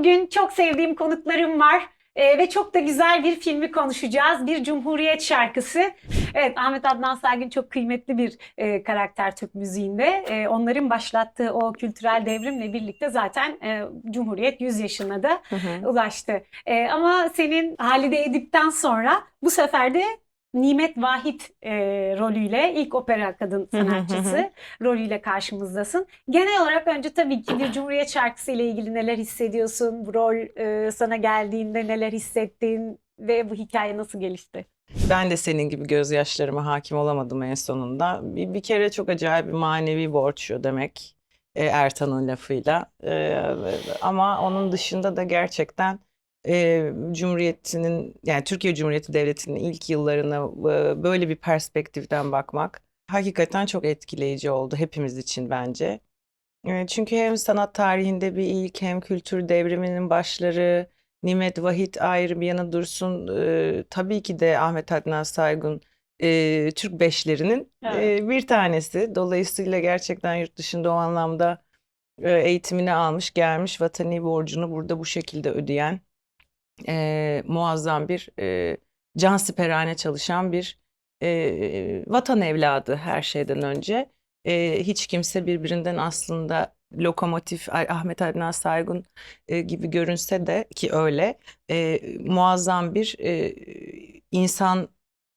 Bugün çok sevdiğim konuklarım var. Ve çok da güzel bir filmi konuşacağız. Bir Cumhuriyet şarkısı. Evet, Ahmet Adnan Saygın çok kıymetli bir karakter Türk müziğinde. Onların başlattığı o kültürel devrimle birlikte zaten Cumhuriyet 100 yaşına da Hı hı. ulaştı. Ama senin Halide Edip'ten sonra bu sefer de Nimet Vahit rolüyle ilk opera kadın Hı hı hı hı. sanatçısı rolüyle karşımızdasın. Genel olarak önce tabii ki bir Cumhuriyet şarkısı ile ilgili neler hissediyorsun? Bu rol sana geldiğinde neler hissettin ve bu hikaye nasıl gelişti? Ben de senin gibi gözyaşlarıma hakim olamadım en sonunda. Bir kere çok acayip bir manevi borç ödemek Ertan'ın lafıyla. Ama onun dışında da gerçekten Cumhuriyeti'nin yani Türkiye Cumhuriyeti Devleti'nin ilk yıllarına böyle bir perspektiften bakmak hakikaten çok etkileyici oldu hepimiz için bence. Çünkü hem sanat tarihinde bir ilk hem kültür devriminin başları, Nimet Vahit ayrı bir yana dursun. Tabii ki de Ahmet Adnan Saygun Türk beşlerinin Evet. bir tanesi. Dolayısıyla gerçekten yurt dışında o anlamda eğitimini almış, gelmiş, vatani borcunu burada bu şekilde ödeyen muazzam bir cansiperane çalışan bir vatan evladı her şeyden önce. Hiç kimse birbirinden aslında lokomotif Ahmet Adnan Saygun gibi görünse de ki öyle muazzam bir insan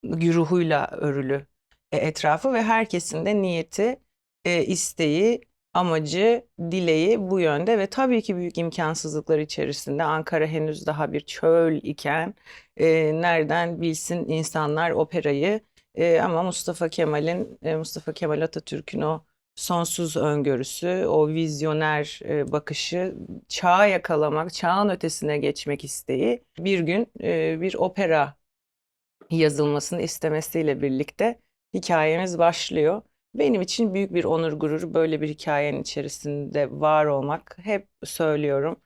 güruhuyla örülü etrafı ve herkesin de niyeti, isteği, amacı, dileği bu yönde ve tabii ki büyük imkansızlıklar içerisinde Ankara henüz daha bir çöl iken nereden bilsin insanlar operayı ama Mustafa Kemal Atatürk'ün o sonsuz öngörüsü, o vizyoner bakışı, çağı yakalamak, çağın ötesine geçmek isteği bir gün bir opera yazılmasını istemesiyle birlikte hikayemiz başlıyor. Benim için büyük bir onur gurur böyle bir hikayenin içerisinde var olmak. Hep söylüyorum.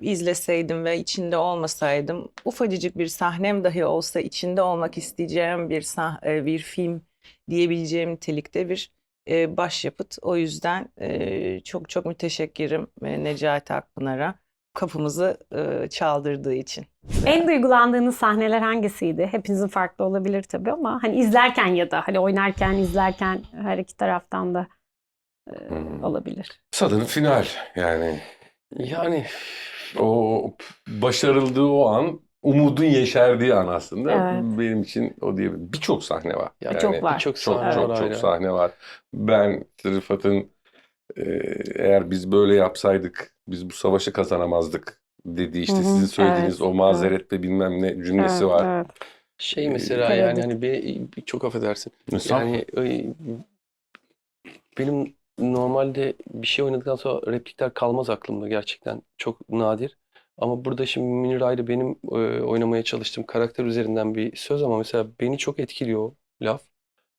İzleseydim ve içinde olmasaydım ufacıcık bir sahnem dahi olsa içinde olmak isteyeceğim bir film diyebileceğim nitelikte bir başyapıt. O yüzden çok çok müteşekkirim Necati Akpınar'a kapımızı çaldırdığı için. En duygulandığınız sahneler hangisiydi? Hepinizin farklı olabilir tabii ama hani izlerken ya da hani oynarken, izlerken her iki taraftan da olabilir. Sanırım final yani Yani o başarıldığı o an umudun yeşerdiği an aslında Evet. benim için o diye birçok sahne var. ya Çok var. birçok Çok sahne çok var çok hala. sahne var. Ben Rıfat'ın e, eğer biz böyle yapsaydık biz bu savaşı kazanamazdık dediği işte Hı hı, sizin söylediğiniz evet, o mazeret ve bilmem ne cümlesi Evet, var. evet. Şey mesela Kara yani dik. hani çok affedersin. Mesela Yani benim normalde bir şey oynadıktan sonra replikler kalmaz aklımda gerçekten. Çok nadir. Ama burada şimdi Münir Ayrı benim oynamaya çalıştığım karakter üzerinden bir söz ama mesela beni çok etkiliyor o laf.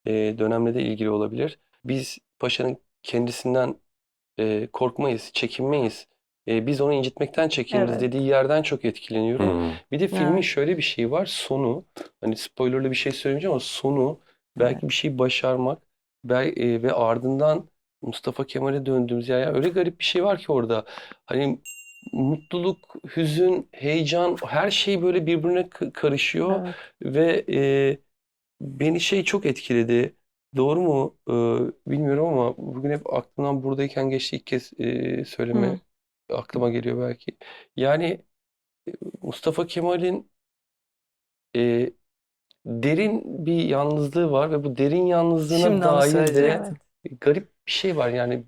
Dönemle de ilgili olabilir. Biz paşanın kendisinden korkmayız, çekinmeyiz. Biz onu incitmekten çekiniriz Evet. dediği yerden çok etkileniyorum. hmm, Bir de filmin Evet. şöyle bir şeyi var. Sonu, hani spoilerlı bir şey söylemeyeceğim ama sonu belki Evet. bir şey başarmak ve ardından Mustafa Kemal'e döndüğümüz yer. Yani öyle garip bir şey var ki orada. Hani mutluluk, hüzün, heyecan her şey böyle birbirine karışıyor Evet. ve beni şey çok etkiledi. Doğru mu? Bilmiyorum ama bugün hep aklımdan buradayken geçti ilk kez söyleme Hı. aklıma geliyor belki. Yani Mustafa Kemal'in e, derin bir yalnızlığı var ve bu derin yalnızlığına Şimdi onu dair de söyleyecektim. garip bir şey var. Yani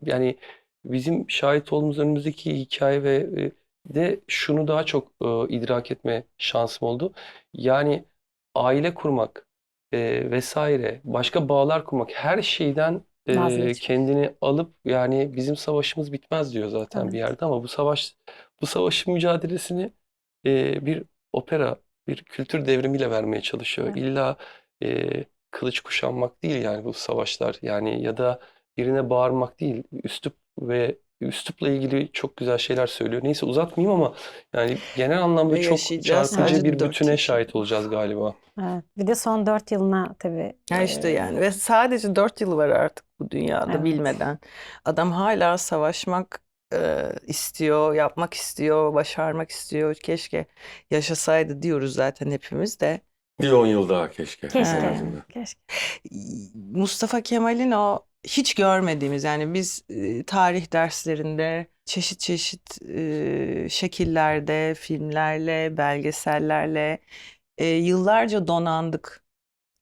yani bizim şahit olduğumuz önümüzdeki hikaye ve de şunu daha çok idrak etme şansım oldu. Yani aile kurmak vesaire, başka bağlar kurmak her şeyden Vazgeçmek. kendini alıp yani bizim savaşımız bitmez diyor zaten bir Evet. yerde ama bu savaşın mücadelesini bir opera, bir kültür devrimiyle vermeye çalışıyor. Evet. İlla kılıç kuşanmak değil yani bu savaşlar yani ya da birine bağırmak değil. Üslupla ilgili çok güzel şeyler söylüyor. Neyse uzatmayayım ama yani genel anlamda Ve çok yaşayacağız çarpıcı sadece bir 4 bütüne yıl. şahit olacağız galiba. Evet. Bir de son 4 yılına tabii. Ya işte yani ve sadece 4 yıl var artık bu dünyada Evet. bilmeden. Adam hala savaşmak istiyor, yapmak istiyor, başarmak istiyor. Keşke yaşasaydı diyoruz zaten hepimiz de. Bir 10 yıl daha keşke. Keşke. En azından. Keşke. Mustafa Kemal'in o hiç görmediğimiz, yani biz tarih derslerinde çeşit çeşit şekillerde, filmlerle, belgesellerle yıllarca donandık.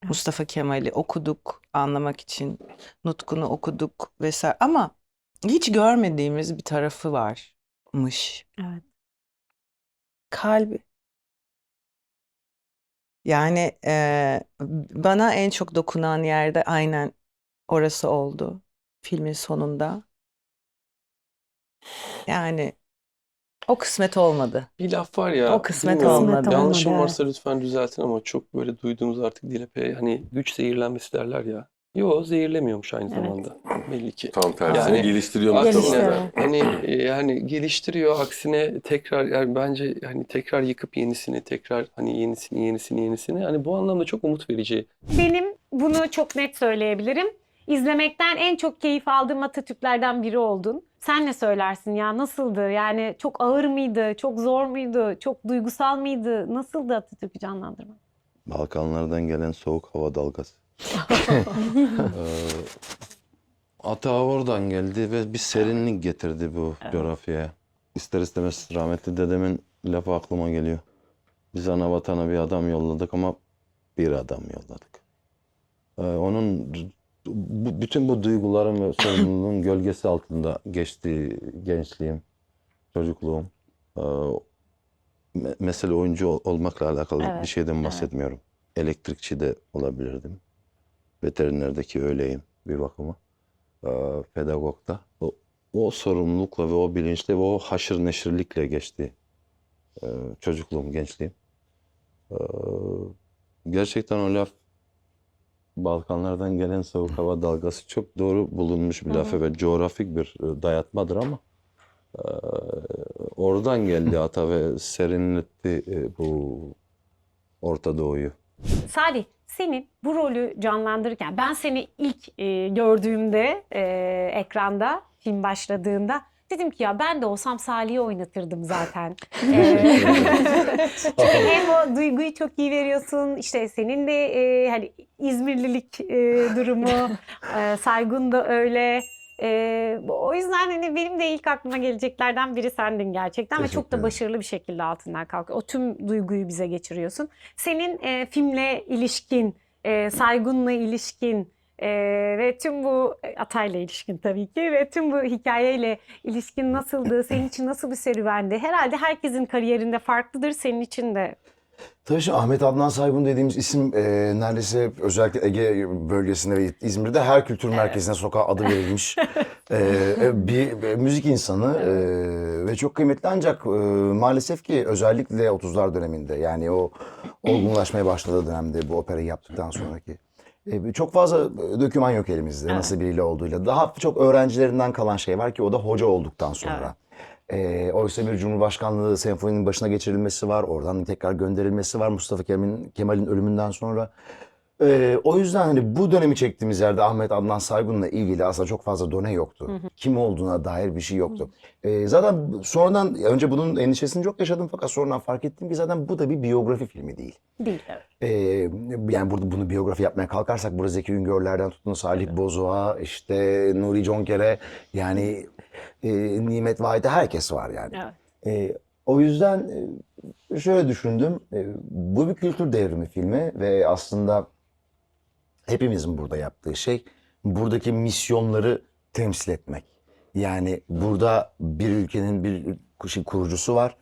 Mustafa Kemal'i okuduk anlamak için, nutkunu okuduk vesaire, ama hiç görmediğimiz bir tarafı varmış. Evet. Kalbi. Yani bana en çok dokunan yerde aynen orası oldu filmin sonunda. Yani o kısmet olmadı. Bir laf var ya, O kısmet bilmiyorum, olmadı. yanlışım Olmadı, varsa lütfen düzeltin ama çok böyle duyduğumuz artık dile hani güç zehirlenmesi derler ya. Yo, zehirlemiyormuş aynı Evet. zamanda belli ki. Tam tersine Yani geliştiriyor Mustafa Geliştiriyor. Kemal. Hani yani geliştiriyor, aksine tekrar, yani bence hani tekrar yıkıp yenisini, tekrar hani yenisini hani bu anlamda çok umut verici. Benim bunu çok net söyleyebilirim. İzlemekten en çok keyif aldığım Atatürklerden biri oldun. Sen ne söylersin ya? Nasıldı? Yani çok ağır mıydı? Çok zor muydu? Çok duygusal mıydı? Nasıldı Atatürk'ü canlandırmak? Balkanlardan gelen soğuk hava dalgası. Ata oradan geldi ve bir serinlik getirdi bu coğrafyaya. İster istemez rahmetli dedemin lafı aklıma geliyor. Biz ana vatana bir adam yolladık ama bir adam yolladık. Onun bütün bu duyguların ve sorumluluğun gölgesi altında geçti gençliğim, çocukluğum. Mesele oyuncu olmakla alakalı Evet, bir şeyden bahsetmiyorum. Elektrikçi de olabilirdim. Veterinerdeki öyleyim bir bakıma. Pedagogda. O sorumlulukla ve o bilinçle ve o haşır neşirlikle geçti çocukluğum, gençliğim. Gerçekten o laf, Balkanlardan gelen soğuk hava dalgası, çok doğru bulunmuş bir laf ve coğrafik bir dayatmadır ama oradan geldi ata ve serinletti bu Orta Doğu'yu. Salih, senin bu rolü canlandırırken ben seni ilk gördüğümde ekranda, film başladığında dedim ki ya ben de olsam Salih'i oynatırdım zaten. Çünkü hem o duyguyu çok iyi veriyorsun, işte senin de hani İzmirlilik durumu, Saygun da öyle. O yüzden hani benim de ilk aklıma geleceklerden biri sendin gerçekten ve çok Teşekkür da ederim. başarılı bir şekilde altından kalkıyor. O tüm duyguyu bize geçiriyorsun. Senin filmle ilişkin, Saygun'la ilişkin ve tüm bu Atay'la ilişkin tabii ki ve tüm bu hikayeyle ilişkin nasıldı? Senin için nasıl bir serüvendi? Herhalde herkesin kariyerinde farklıdır, senin için de. Tabii şimdi Ahmet Adnan Saygun dediğimiz isim neredeyse özellikle Ege bölgesinde ve İzmir'de her kültür merkezine, sokağa adı verilmiş bir müzik insanı ve çok kıymetli, ancak maalesef ki özellikle 30'lar döneminde, yani o olgunlaşmaya başladığı dönemde, bu operayı yaptıktan sonraki çok fazla döküman yok elimizde nasıl biriyle olduğuyla. Daha çok öğrencilerinden kalan şey var ki o da hoca olduktan sonra. Oysa bir Cumhurbaşkanlığı senfoninin başına geçirilmesi var. Oradan tekrar gönderilmesi var Mustafa Kemal'in ölümünden sonra. O yüzden hani bu dönemi çektiğimiz yerde Ahmet Adnan Saygun'la ilgili aslında çok fazla done yoktu. Kim olduğuna dair bir şey yoktu. Zaten sonradan, önce bunun endişesini çok yaşadım fakat sonradan fark ettim ki zaten bu da bir biyografi filmi değil. Değil. Evet. Yani burada bunu biyografi yapmaya kalkarsak burada Zeki Üngörler'den tutun Salih Bozok'a, işte Nuri Conker'e, yani Nimet Vahit'e, herkes var yani. Evet. O yüzden şöyle düşündüm. Bu bir kültür devrimi filmi ve aslında hepimizin burada yaptığı şey buradaki misyonları temsil etmek. Yani burada bir ülkenin bir kurucusu var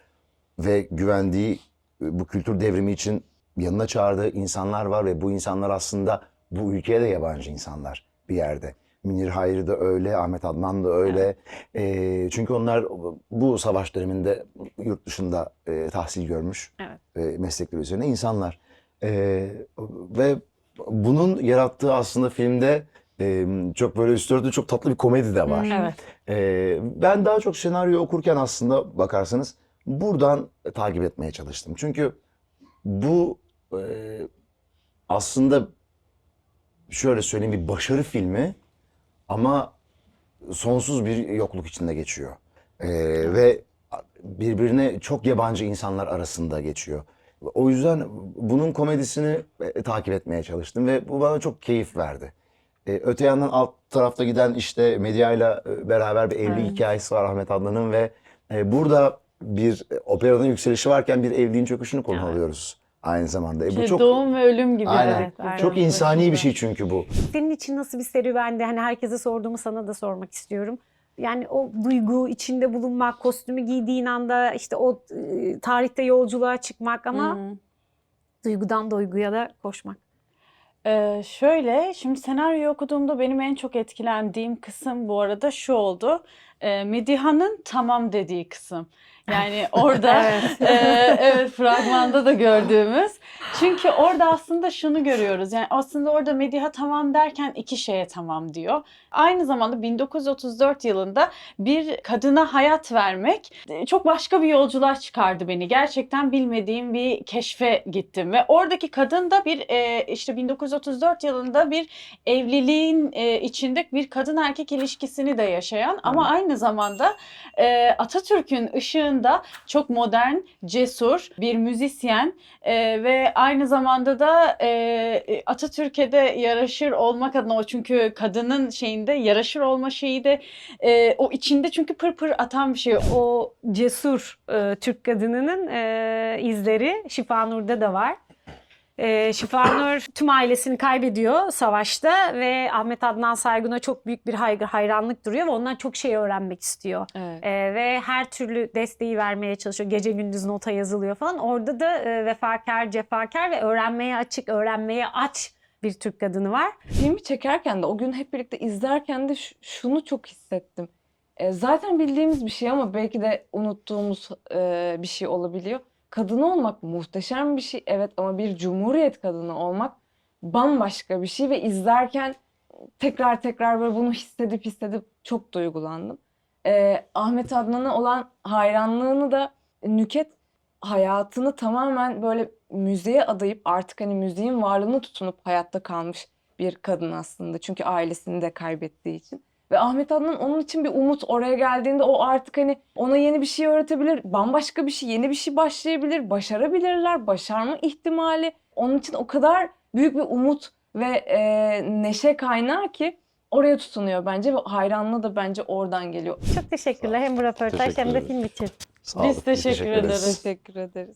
ve güvendiği, bu kültür devrimi için yanına çağırdığı insanlar var ve bu insanlar aslında bu ülkeye de yabancı insanlar bir yerde. Münir Hayri de öyle, Ahmet Adnan da öyle. Çünkü onlar bu savaş döneminde yurt dışında tahsil görmüş meslekleri üzerine insanlar. Ve bunun yarattığı aslında filmde çok böyle üst örtülü, çok tatlı bir komedi de var. Evet. Ben daha çok senaryo okurken aslında bakarsanız buradan takip etmeye çalıştım. Çünkü bu aslında şöyle söyleyeyim, bir başarı filmi ama sonsuz bir yokluk içinde geçiyor. Ve birbirine çok yabancı insanlar arasında geçiyor. O yüzden bunun komedisini takip etmeye çalıştım ve bu bana çok keyif verdi. Öte yandan alt tarafta giden işte medyayla beraber bir evlilik Evet. hikayesi var Ahmet Adnan'ın ve burada bir operanın yükselişi varken bir evliliğin çöküşünü konu Evet. alıyoruz aynı zamanda. Bu Şey, çok doğum ve ölüm gibi. aynen. Evet, aynen. Çok insani bir şey çünkü bu. Senin için nasıl bir serüvendi? Hani herkese sorduğumu sana da sormak istiyorum. Yani o duygu içinde bulunmak, kostümü giydiğin anda işte o tarihte yolculuğa çıkmak ama duygudan duyguya da koşmak. Şöyle, şimdi senaryoyu okuduğumda benim en çok etkilendiğim kısım bu arada şu oldu. Mediha'nın tamam dediği kısım. Yani orada evet fragmanda da gördüğümüz. Çünkü orada aslında şunu görüyoruz. Yani aslında orada Mediha tamam derken iki şeye tamam diyor. Aynı zamanda 1934 yılında bir kadına hayat vermek çok başka bir yolculuğa çıkardı beni. Gerçekten bilmediğim bir keşfe gittim ve oradaki kadın da bir işte 1934 yılında bir evliliğin içinde bir kadın erkek ilişkisini de yaşayan ama aynı zamanda Atatürk'ün ışığında çok modern, cesur bir müzisyen ve aynı zamanda da Atatürk'e de yaraşır olmak adına o çünkü kadının şeyinde yaraşır olma şeyi de o içinde çünkü pır atan bir şey. O cesur Türk kadınının izleri Şifanur'da da var. Şifanur tüm ailesini kaybediyor savaşta ve Ahmet Adnan Saygun'a çok büyük bir hayranlık duruyor ve ondan çok şey öğrenmek istiyor. Evet. Ve her türlü desteği vermeye çalışıyor. Gece gündüz nota yazılıyor falan. Orada da vefakar, cefakar ve öğrenmeye açık, öğrenmeye aç bir Türk kadını var. Filmi çekerken de o gün hep birlikte izlerken de şunu çok hissettim. Zaten bildiğimiz bir şey ama belki de unuttuğumuz bir şey olabiliyor. Kadın olmak muhteşem bir şey evet ama bir cumhuriyet kadını olmak bambaşka bir şey ve izlerken tekrar böyle bunu hissedip çok duygulandım. Ahmet Adnan'a olan hayranlığını da Nükhet hayatını tamamen böyle müziğe adayıp artık hani müziğin varlığını tutunup hayatta kalmış bir kadın aslında. Çünkü ailesini de kaybettiği için. Ve Ahmet Adnan onun için bir umut oraya geldiğinde o artık hani ona yeni bir şey öğretebilir. Bambaşka bir şey, yeni bir şey başlayabilir. Başarabilirler, başarma ihtimali. Onun için o kadar büyük bir umut ve neşe kaynağı ki oraya tutunuyor bence. Ve hayranlığı da bence oradan geliyor. Çok teşekkürler hem bu röportaj Teşekkür hem de ederiz. film için. Sağ olun. Biz teşekkür ederiz. Teşekkür ederiz.